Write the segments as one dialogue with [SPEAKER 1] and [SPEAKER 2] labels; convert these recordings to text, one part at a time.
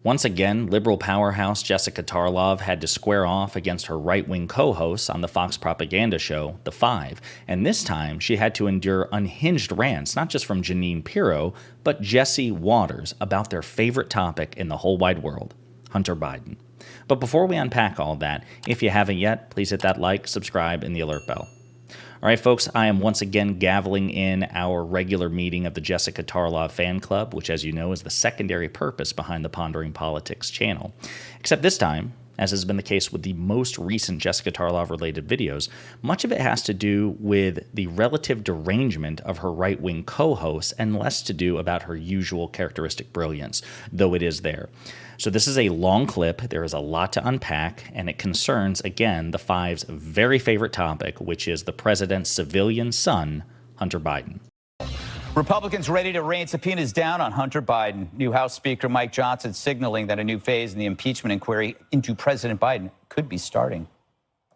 [SPEAKER 1] Once again, liberal powerhouse Jessica Tarlov had to square off against her right-wing co-hosts on the Fox propaganda show, The Five, and this time she had to endure unhinged rants, not just from Jeanine Pirro, but Jesse Watters, about their favorite topic in the whole wide world, Hunter Biden. But before we unpack all that, if you haven't yet, please hit that like, subscribe, and the alert bell. All right, folks, I am once again gaveling in our regular meeting of the Jessica Tarlov fan club, which, as you know, is the secondary purpose behind the Pondering Politics channel. Except this time, as has been the case with the most recent Jessica Tarlov-related videos, much of it has to do with the relative derangement of her right-wing co-hosts and less to do about her usual characteristic brilliance, though it is there. So this is a long clip, there is a lot to unpack, and it concerns, again, the Five's very favorite topic, which is the president's civilian son, Hunter Biden.
[SPEAKER 2] Republicans ready to rain subpoenas down on Hunter Biden. New House Speaker Mike Johnson signaling that a new phase in the impeachment inquiry into President Biden could be starting.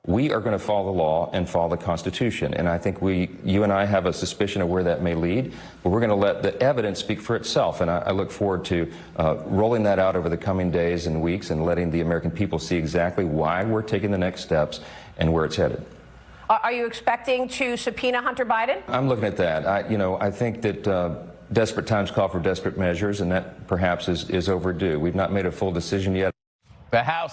[SPEAKER 3] We are going to follow the law and follow the Constitution. And I think you and I have a suspicion of where that may lead, but we're going to let the evidence speak for itself. And I look forward to rolling that out over the coming days and weeks and letting the American people see exactly why we're taking the next steps and where it's headed.
[SPEAKER 4] Are you expecting to subpoena Hunter Biden?
[SPEAKER 3] I'm looking at that. I think that desperate times call for desperate measures, and that perhaps is overdue. We've not made a full decision yet.
[SPEAKER 2] The House.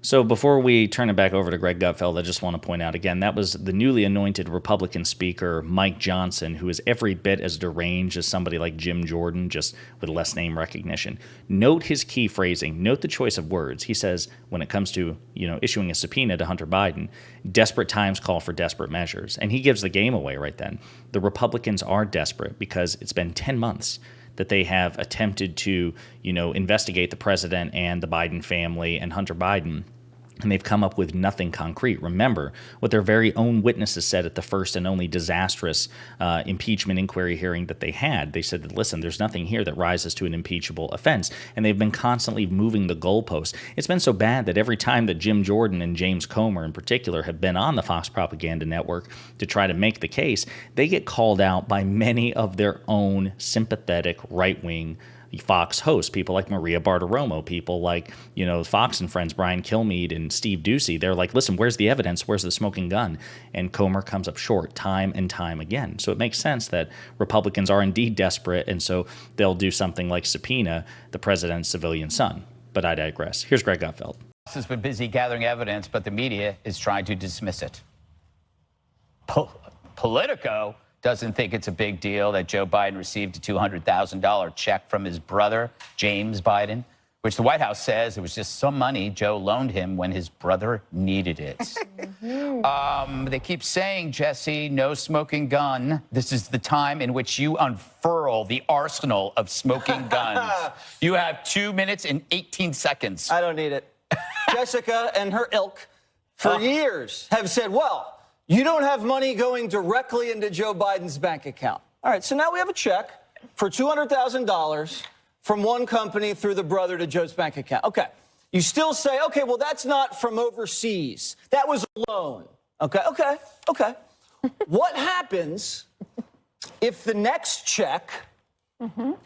[SPEAKER 1] So before we turn it back over to Greg Gutfeld, I just want to point out again, that was the newly anointed Republican Speaker, Mike Johnson, who is every bit as deranged as somebody like Jim Jordan, just with less name recognition. Note his key phrasing. Note the choice of words. He says, when it comes to, issuing a subpoena to Hunter Biden, desperate times call for desperate measures. And he gives the game away right then. The Republicans are desperate because it's been 10 months that they have attempted to, investigate the president and the Biden family and Hunter Biden, and they've come up with nothing concrete. Remember what their very own witnesses said at the first and only disastrous impeachment inquiry hearing that they had. They said that, listen, there's nothing here that rises to an impeachable offense, and they've been constantly moving the goalposts. It's been so bad that every time that Jim Jordan and James Comer in particular have been on the Fox Propaganda Network to try to make the case, they get called out by many of their own sympathetic right-wing Fox hosts, people like Maria Bartiromo, people like, Fox and Friends, Brian Kilmeade and Steve Doocy. They're like, listen, where's the evidence? Where's the smoking gun? And Comer comes up short time and time again. So it makes sense that Republicans are indeed desperate, and so they'll do something like subpoena the president's civilian son. But I digress. Here's Greg Gutfeld.
[SPEAKER 2] Has been busy gathering evidence, but the media is trying to dismiss it. Politico doesn't think it's a big deal that Joe Biden received a $200,000 check from his brother, James Biden, which the White House says it was just some money Joe loaned him when his brother needed it. They keep saying, Jesse, no smoking gun. This is the time in which you unfurl the arsenal of smoking guns. You have 2 minutes and 18 seconds.
[SPEAKER 5] I don't need it. Jessica and her ilk for years have said, well, you don't have money going directly into Joe Biden's bank account. All right, so now we have a check for $200,000 from one company through the brother to Joe's bank account. Okay, you still say, okay, well, that's not from overseas. That was a loan. Okay. What happens if the next check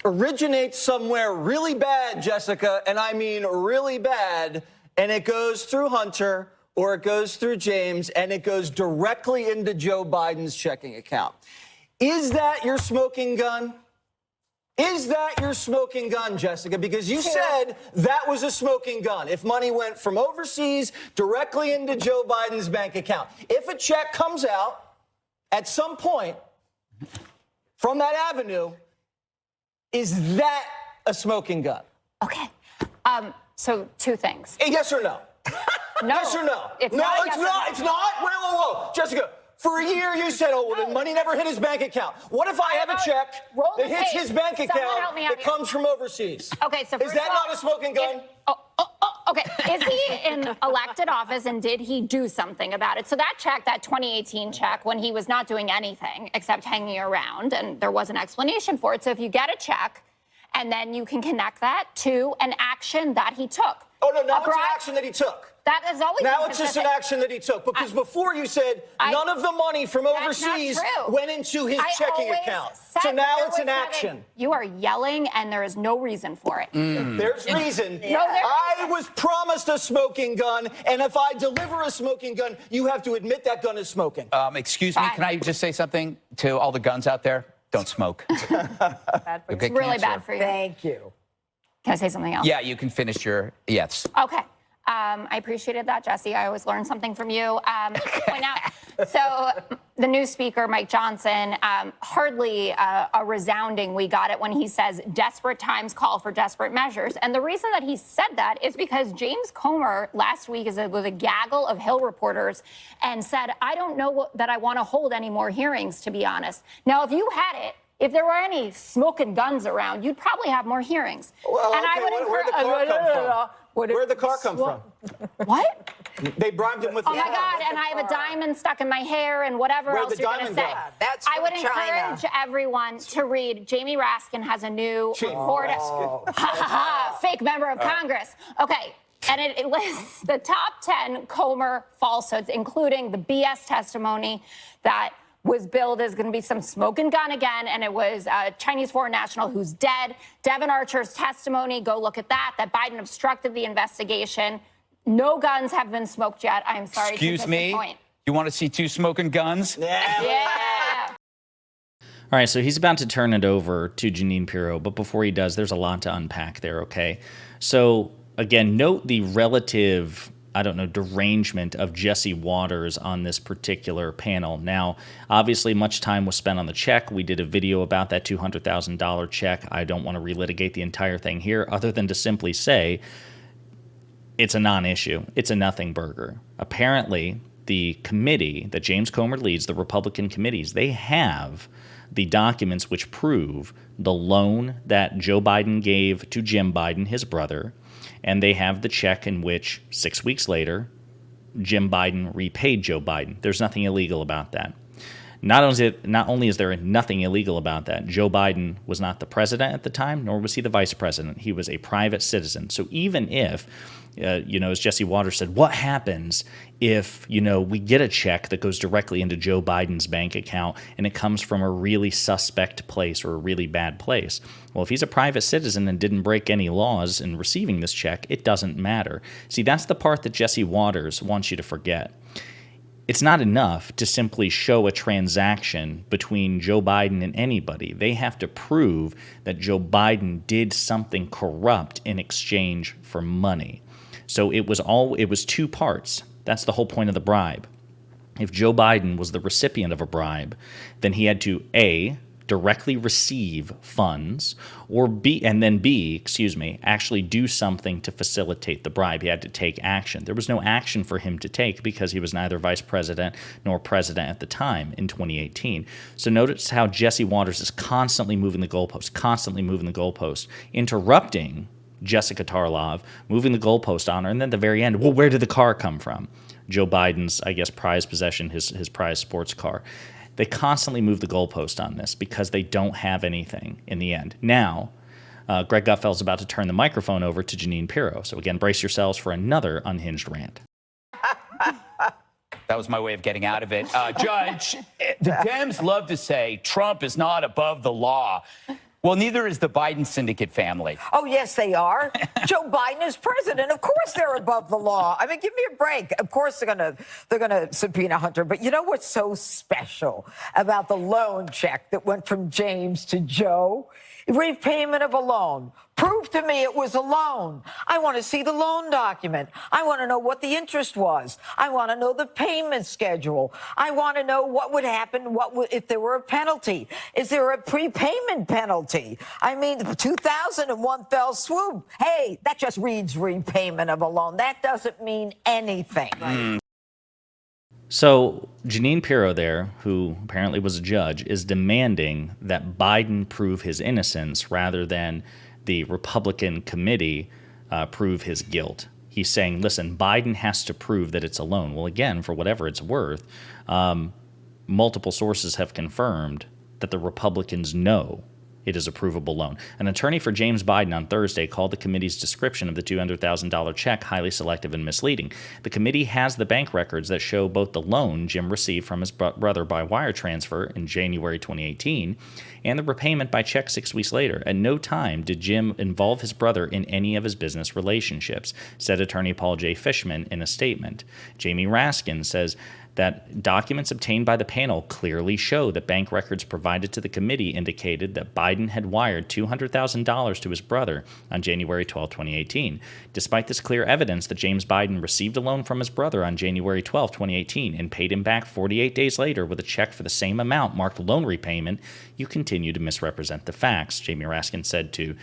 [SPEAKER 5] originates somewhere really bad, Jessica, and I mean really bad, and it goes through Hunter, or it goes through James, and it goes directly into Joe Biden's checking account? Is that your smoking gun? Is that your smoking gun, Jessica? Because you said that was a smoking gun. If money went from overseas directly into Joe Biden's bank account. If a check comes out at some point from that avenue, is that a smoking gun?
[SPEAKER 6] Okay. So two things.
[SPEAKER 5] Yes or no?
[SPEAKER 6] No.
[SPEAKER 5] Yes or no?
[SPEAKER 6] It's
[SPEAKER 5] no,
[SPEAKER 6] not.
[SPEAKER 5] It's not. It's not. Whoa. Jessica, for a year you said, oh, well, the money never hit his bank account. What if I have a check that hits his bank account that comes from overseas?
[SPEAKER 6] Okay, so
[SPEAKER 5] is that not a smoking gun?
[SPEAKER 6] Okay. Is he in elected office, and did he do something about it? So that check, that 2018 check, when he was not doing anything except hanging around, and there was an explanation for it. So if you get a check, and then you can connect that to an action that he took.
[SPEAKER 5] Oh, no, not an action that he took.
[SPEAKER 6] That is always
[SPEAKER 5] Now it's just an action that he took. Because before you said none of the money from overseas went into his checking account. So now it's an action.
[SPEAKER 6] You are yelling, and there is no reason for it.
[SPEAKER 5] There's reason.
[SPEAKER 6] No,
[SPEAKER 5] I was promised a smoking gun, and if I deliver a smoking gun, you have to admit that gun is smoking.
[SPEAKER 2] Excuse me, can I just say something to all the guns out there? Don't smoke.
[SPEAKER 6] It's really bad for you.
[SPEAKER 7] Thank you.
[SPEAKER 6] Can I say something else?
[SPEAKER 2] Yeah, you can finish your yes.
[SPEAKER 6] Okay. I appreciated that, Jesse. I always learn something from you. Point out. So the new speaker, Mike Johnson, hardly a resounding we got it when he says desperate times call for desperate measures. And the reason that he said that is because James Comer last week is with a gaggle of Hill reporters and said, I don't know that I want to hold any more hearings, to be honest. Now, if you had it, if there were any smoking guns around, you'd probably have more hearings.
[SPEAKER 5] Well,
[SPEAKER 6] and
[SPEAKER 5] okay, where'd the car come from? Where'd the car come from?
[SPEAKER 6] What?
[SPEAKER 5] They bribed him with
[SPEAKER 6] Oh
[SPEAKER 5] the
[SPEAKER 6] my God! And I have a diamond stuck in my hair, and whatever
[SPEAKER 5] Where'd
[SPEAKER 6] else
[SPEAKER 5] the
[SPEAKER 6] you're going to
[SPEAKER 5] diamond
[SPEAKER 6] say.
[SPEAKER 5] go?
[SPEAKER 7] That's
[SPEAKER 6] I would
[SPEAKER 7] from China.
[SPEAKER 6] encourage everyone to read. Jamie Raskin has a new report. Fake member of Congress. Okay. And it lists the top 10 Comer falsehoods, including the BS testimony that was billed as going to be some smoking gun again, and it was a Chinese foreign national who's dead. Devin Archer's testimony, go look at that Biden obstructed the investigation. No guns have been smoked yet. I am sorry
[SPEAKER 2] Excuse
[SPEAKER 6] to
[SPEAKER 2] me?
[SPEAKER 6] disappoint.
[SPEAKER 2] You want to see two smoking guns?
[SPEAKER 6] Yeah.
[SPEAKER 1] All right, so he's about to turn it over to Jeanine Pirro, but before he does, there's a lot to unpack there, okay? So, again, note the relative, derangement of Jesse Watters on this particular panel. Now, obviously, much time was spent on the check. We did a video about that $200,000 check. I don't want to relitigate the entire thing here, other than to simply say it's a non-issue. It's a nothing burger. Apparently, the committee that James Comer leads, the Republican committees, they have the documents which prove the loan that Joe Biden gave to Jim Biden, his brother, and they have the check in which 6 weeks later, Jim Biden repaid Joe Biden. There's nothing illegal about that. Not only is there nothing illegal about that, Joe Biden was not the president at the time, nor was he the vice president. He was a private citizen. So even if, as Jesse Watters said, what happens if, we get a check that goes directly into Joe Biden's bank account and it comes from a really suspect place or a really bad place? Well, if he's a private citizen and didn't break any laws in receiving this check, it doesn't matter. See, that's the part that Jesse Watters wants you to forget. It's not enough to simply show a transaction between Joe Biden and anybody. They have to prove that Joe Biden did something corrupt in exchange for money. So it was two parts. That's the whole point of the bribe. If Joe Biden was the recipient of a bribe, then he had to A, directly receive funds, or B, actually do something to facilitate the bribe. He had to take action. There was no action for him to take because he was neither vice president nor president at the time in 2018. So notice how Jesse Watters is constantly moving the goalpost, interrupting Jessica Tarlov, moving the goalpost on her, and then at the very end, well, where did the car come from? Joe Biden's, prized possession, his prized sports car. They constantly move the goalpost on this because they don't have anything in the end. Now, Greg Gutfeld's about to turn the microphone over to Jeanine Pirro. So again, brace yourselves for another unhinged rant.
[SPEAKER 2] That was my way of getting out of it. Judge, the Dems love to say Trump is not above the law. Well, neither is the Biden syndicate family.
[SPEAKER 7] Oh, yes, they are. Joe Biden is president. Of course they're above the law. I mean, give me a break. Of course they're gonna subpoena Hunter. But you know what's so special about the loan check that went from James to Joe? Repayment of a loan. Prove to me it was a loan. I want to see the loan document. I want to know what the interest was. I want to know the payment schedule. I want to know what would happen, if there were a penalty. Is there a prepayment penalty? I mean, 2001 fell swoop. Hey, that just reads repayment of a loan. That doesn't mean anything.
[SPEAKER 1] So Jeanine Pirro there, who apparently was a judge, is demanding that Biden prove his innocence rather than the Republican committee prove his guilt. He's saying, listen, Biden has to prove that it's a loan. Well, again, for whatever it's worth, multiple sources have confirmed that the Republicans know it is a provable loan. An attorney for James Biden on Thursday called the committee's description of the $200,000 check highly selective and misleading. The committee has the bank records that show both the loan Jim received from his brother by wire transfer in January 2018 and the repayment by check 6 weeks later. At no time did Jim involve his brother in any of his business relationships, said attorney Paul J. Fishman in a statement. Jamie Raskin says that documents obtained by the panel clearly show that bank records provided to the committee indicated that Biden had wired $200,000 to his brother on January 12, 2018. Despite this clear evidence that James Biden received a loan from his brother on January 12, 2018 and paid him back 48 days later with a check for the same amount marked loan repayment, you continue to misrepresent the facts, Jamie Raskin said to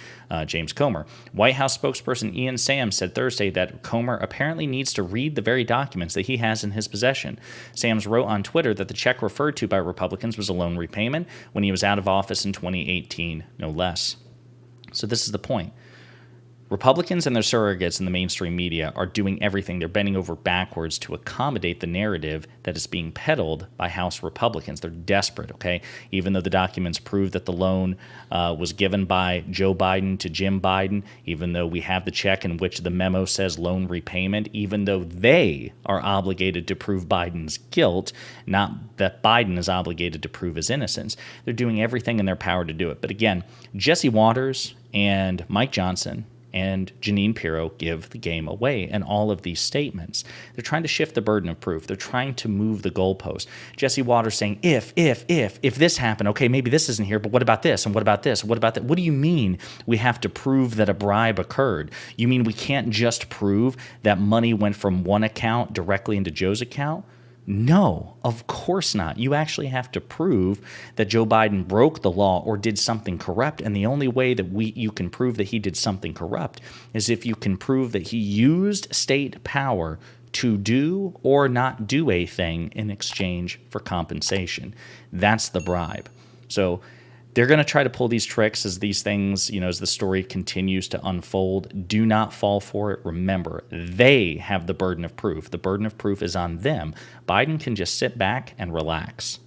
[SPEAKER 1] James Comer. White House spokesperson Ian Sams said Thursday that Comer apparently needs to read the very documents that he has in his possession. Sams wrote on Twitter that the check referred to by Republicans was a loan repayment when he was out of office in 2018, no less. So this is the point. Republicans and their surrogates in the mainstream media are doing everything. They're bending over backwards to accommodate the narrative that is being peddled by House Republicans. They're desperate, okay? Even though the documents prove that the loan was given by Joe Biden to Jim Biden, even though we have the check in which the memo says loan repayment, even though they are obligated to prove Biden's guilt, not that Biden is obligated to prove his innocence. They're doing everything in their power to do it. But again, Jesse Watters and Mike Johnson and Jeanine Pirro give the game away in all of these statements. They're trying to shift the burden of proof. They're trying to move the goalpost. Jesse Watters saying, if this happened, okay, maybe this isn't here, but what about this, and what about this, and what about that? What do you mean we have to prove that a bribe occurred? You mean we can't just prove that money went from one account directly into Joe's account? No, of course not. You actually have to prove that Joe Biden broke the law or did something corrupt, and the only way that you can prove that he did something corrupt is if you can prove that he used state power to do or not do a thing in exchange for compensation. That's the bribe. So they're going to try to pull these tricks as these things, as the story continues to unfold. Do not fall for it. Remember, they have the burden of proof. The burden of proof is on them. Biden can just sit back and relax.